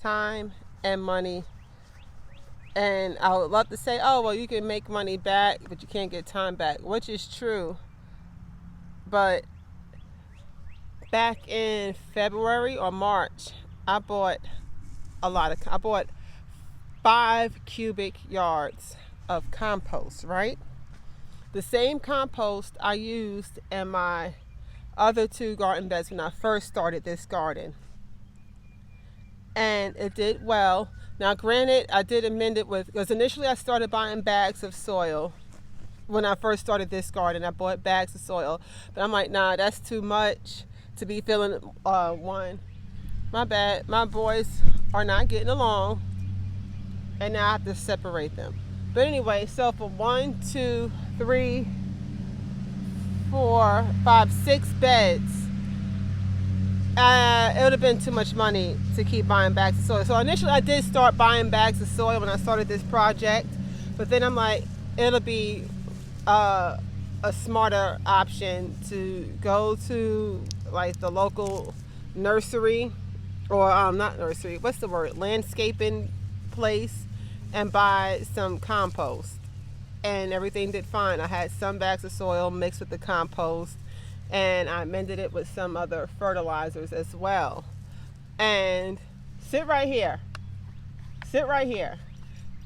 time and money. And I would love to say, oh, well, you can make money back, but you can't get time back, which is true. But back in February or March, I bought 5 cubic yards of compost, right? The same compost I used in my other 2 garden beds when I first started this garden. And it did well. Now, granted, I did amend it because initially I started buying bags of soil. When I first started this garden, I bought bags of soil. But I'm like, nah, that's too much to be filling one. My bad. My boys are not getting along. And now I have to separate them. But anyway, so for 1, 2, 3, 4, 5, 6 beds, it would have been too much money to keep buying bags of soil. So initially I did start buying bags of soil when I started this project, but then I'm like, it'll be a smarter option to go to like the local nursery, or not nursery, what's the word, landscaping place, and buy some compost. And everything did fine. I had some bags of soil mixed with the compost, and I amended it with some other fertilizers as well. And sit right here,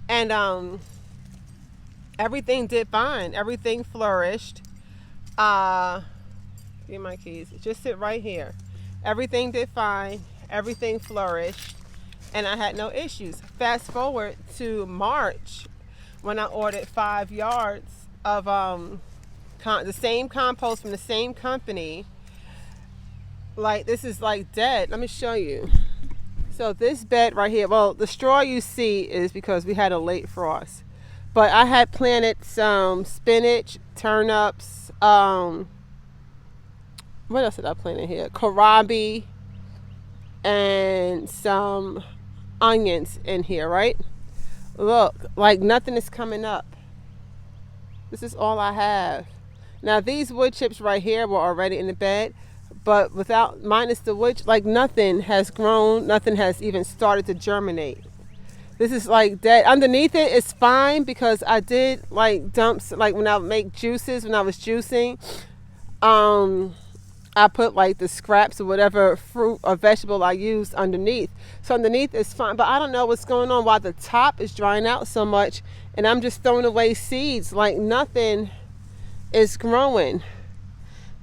and everything did fine. Everything flourished. Give me my keys. Just sit right here. Everything did fine. Everything flourished, and I had no issues. Fast forward to March, when I ordered 5 yards of the same compost from the same company. Like, this is like dead. Let me show you. So this bed right here, well, the straw you see is because we had a late frost, but I had planted some spinach, turnips, what else did I plant in here, kohlrabi, and some onions in here, right? Look, like nothing is coming up. This is all I have. Now these wood chips right here were already in the bed, but minus the wood, like nothing has grown, nothing has even started to germinate. This is like dead. Underneath it, it's fine because I did like dumps, like when I would make juices, when I was juicing, I put like the scraps or whatever fruit or vegetable I used underneath. So underneath is fine, but I don't know what's going on, why the top is drying out so much, and I'm just throwing away seeds, like nothing is growing.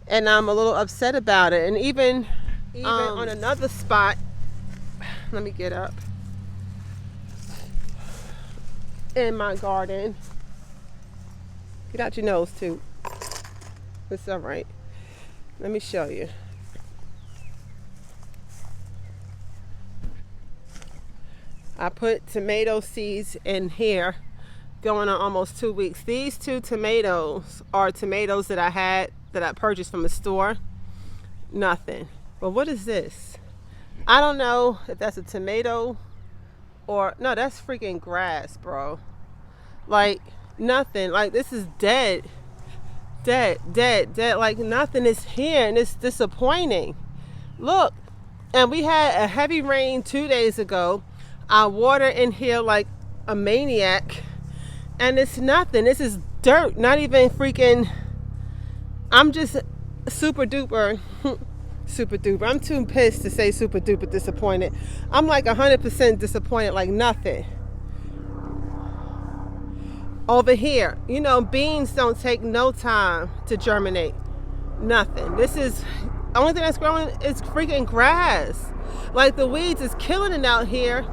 And I'm a little upset about it. And even on another spot, let me get up, in my garden. Get out your nose too. It's all right. Let me show you. I put tomato seeds in here, going on almost 2 weeks. These 2 tomatoes are tomatoes that I purchased from a store. Nothing. But what is this? I don't know if that's a tomato or no, that's freaking grass, bro. Like nothing. Like this is dead. Like nothing is here, and it's disappointing. Look, and we had a heavy rain 2 days ago. I water in here like a maniac, and it's nothing. This is dirt, not even freaking. I'm just super duper I'm too pissed to say super duper disappointed. I'm like 100% disappointed, like nothing. Over here, beans don't take no time to germinate. Nothing. This is, only thing that's growing is freaking grass. Like the weeds is killing it out here.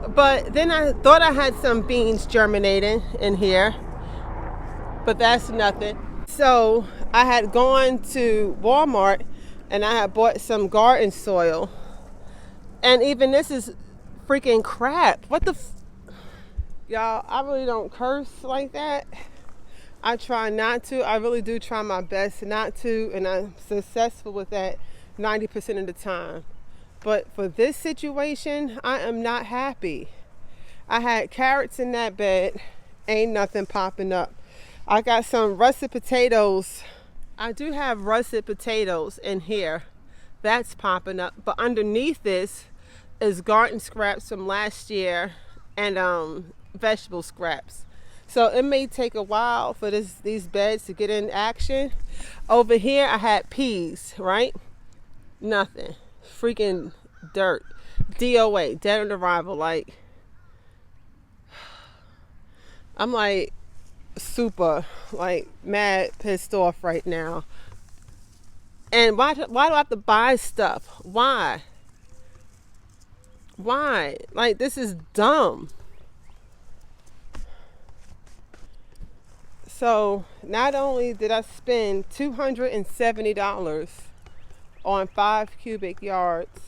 But then I thought I had some beans germinating in here, but that's nothing. So I had gone to Walmart and I had bought some garden soil, and even this is freaking crap. What the y'all, I really don't curse like that. I try not to. I really do try my best not to, and I'm successful with that 90% of the time. But for this situation, I am not happy. I had carrots in that bed, ain't nothing popping up. I got some russet potatoes. I do have russet potatoes in here. That's popping up. But underneath this, is garden scraps from last year and vegetable scraps. So it may take a while for these beds to get in action. Over here I had peas, right? Nothing. Freaking dirt. DOA, dead on arrival. Like, I'm like super, like, mad, pissed off right now. And why do I have to buy stuff? Why? Like, this is dumb. So not only did I spend $270 on 5 cubic yards,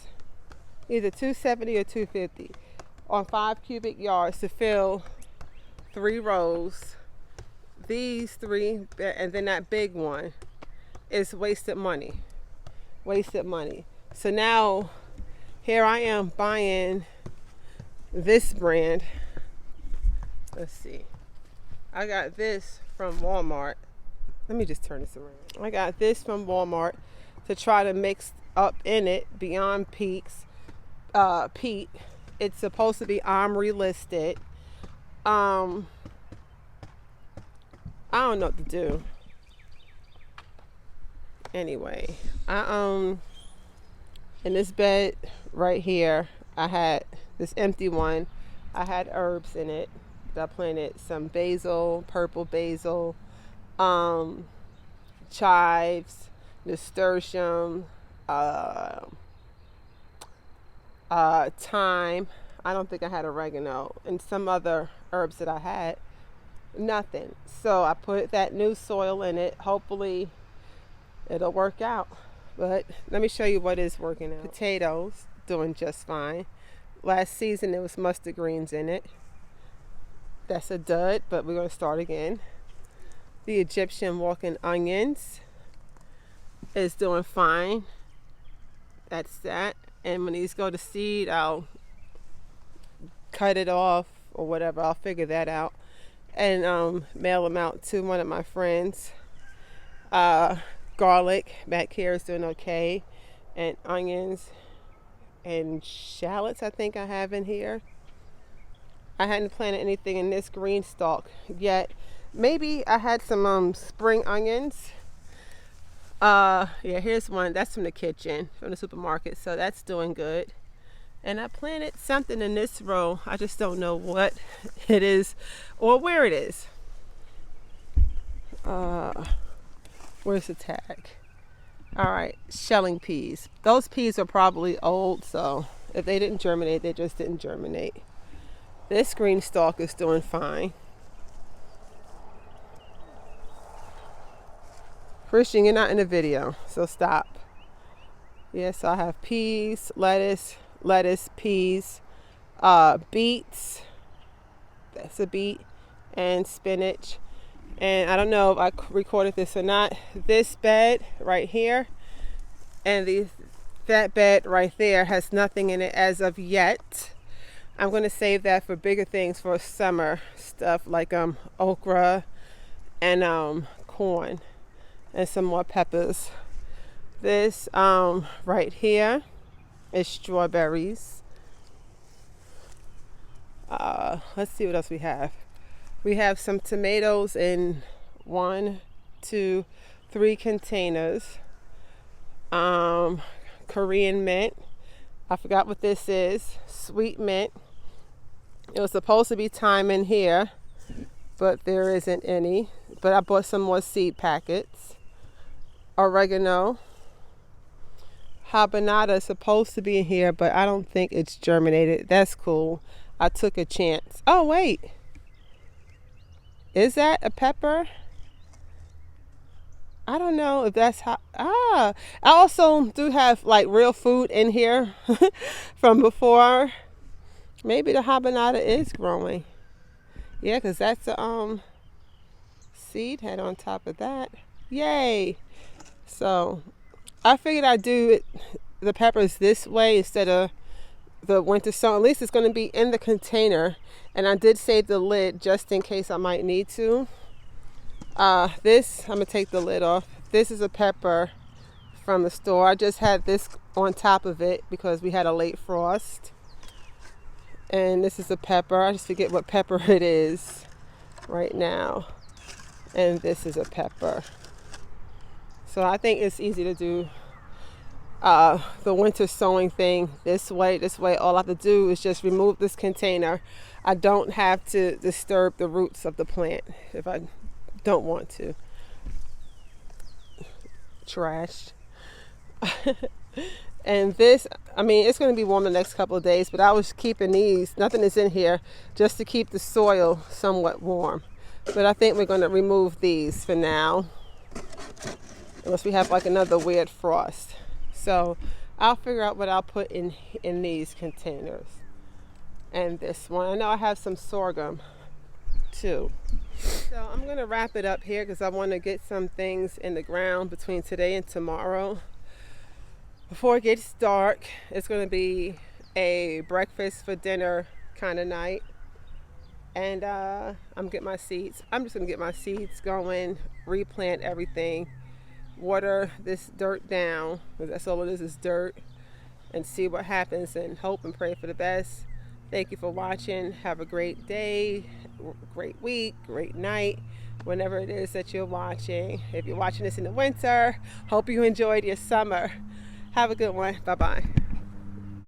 either 270 or 250, on 5 cubic yards to fill 3 rows. These 3, and then that big one, is wasted money. Wasted money. So now here I am buying this brand. Let's see. I got this from Walmart. Let me just turn this around. I got this from Walmart to try to mix up in it Beyond Peaks. Pete. It's supposed to be OMRI listed. I don't know what to do. Anyway, in this bed right here, I had this empty one. I had herbs in it. I planted some basil, purple basil, chives, nasturtium, thyme. I don't think I had oregano, and some other herbs that I had. Nothing. So I put that new soil in it. Hopefully it'll work out. But let me show you what is working out. Potatoes, doing just fine. Last season there was mustard greens in it. That's a dud, but we're going to start again. The Egyptian walking onions is doing fine. That's that. And when these go to seed, I'll cut it off or whatever. I'll figure that out and mail them out to one of my friends. Garlic back here is doing okay, and onions and shallots I think I have in here. I hadn't planted anything in this green stalk yet. Maybe I had some spring onions. Yeah, here's one. That's from the kitchen, from the supermarket. So that's doing good. And I planted something in this row. I just don't know what it is or where it is. Where's the tag? All right, shelling peas. Those peas are probably old, so if they didn't germinate, they just didn't germinate. This green stalk is doing fine. Christian, you're not in the video, so stop. Yes, I have peas, lettuce, peas, beets. That's a beet, and spinach. And I don't know if I recorded this or not. This bed right here and that bed right there has nothing in it as of yet. I'm going to save that for bigger things for summer stuff like okra and corn and some more peppers. This right here is strawberries. Let's see what else we have. We have some tomatoes in 1, 2, 3 containers. Korean mint. I forgot what this is. Sweet mint. It was supposed to be thyme in here, but there isn't any. But I bought some more seed packets. Oregano. Habanada is supposed to be in here, but I don't think it's germinated. That's cool. I took a chance. Oh, wait. Is that a pepper? I don't know if that's how. I also do have like real food in here from before. Maybe the habanada is growing. Yeah, because that's the seed head on top of that. Yay! So I figured I'd do the peppers this way instead of the winter song. At least it's going to be in the container. And I did save the lid just in case I might need to. This, I'm going to take the lid off. This is a pepper from the store. I just had this on top of it because we had a late frost. And this is a pepper. I just forget what pepper it is right now. And this is a pepper. So I think it's easy to do the winter sowing thing this way. All I have to do is just remove this container. I don't have to disturb the roots of the plant if I don't want to. Trashed. And this, I mean, it's going to be warm the next couple of days, but I was keeping these, nothing is in here, just to keep the soil somewhat warm. But I think we're going to remove these for now, unless we have like another weird frost. So I'll figure out what I'll put in these containers. And this one, I know I have some sorghum too. So I'm going to wrap it up here because I want to get some things in the ground between today and tomorrow. Before it gets dark, it's going to be a breakfast for dinner kind of night. And I'm just going to get my seeds going, replant everything, water this dirt down, because that's all it is dirt, and see what happens and hope and pray for the best. Thank you for watching. Have a great day, great week, great night, whenever it is that you're watching. If you're watching this in the winter, hope you enjoyed your summer. Have a good one. Bye-bye.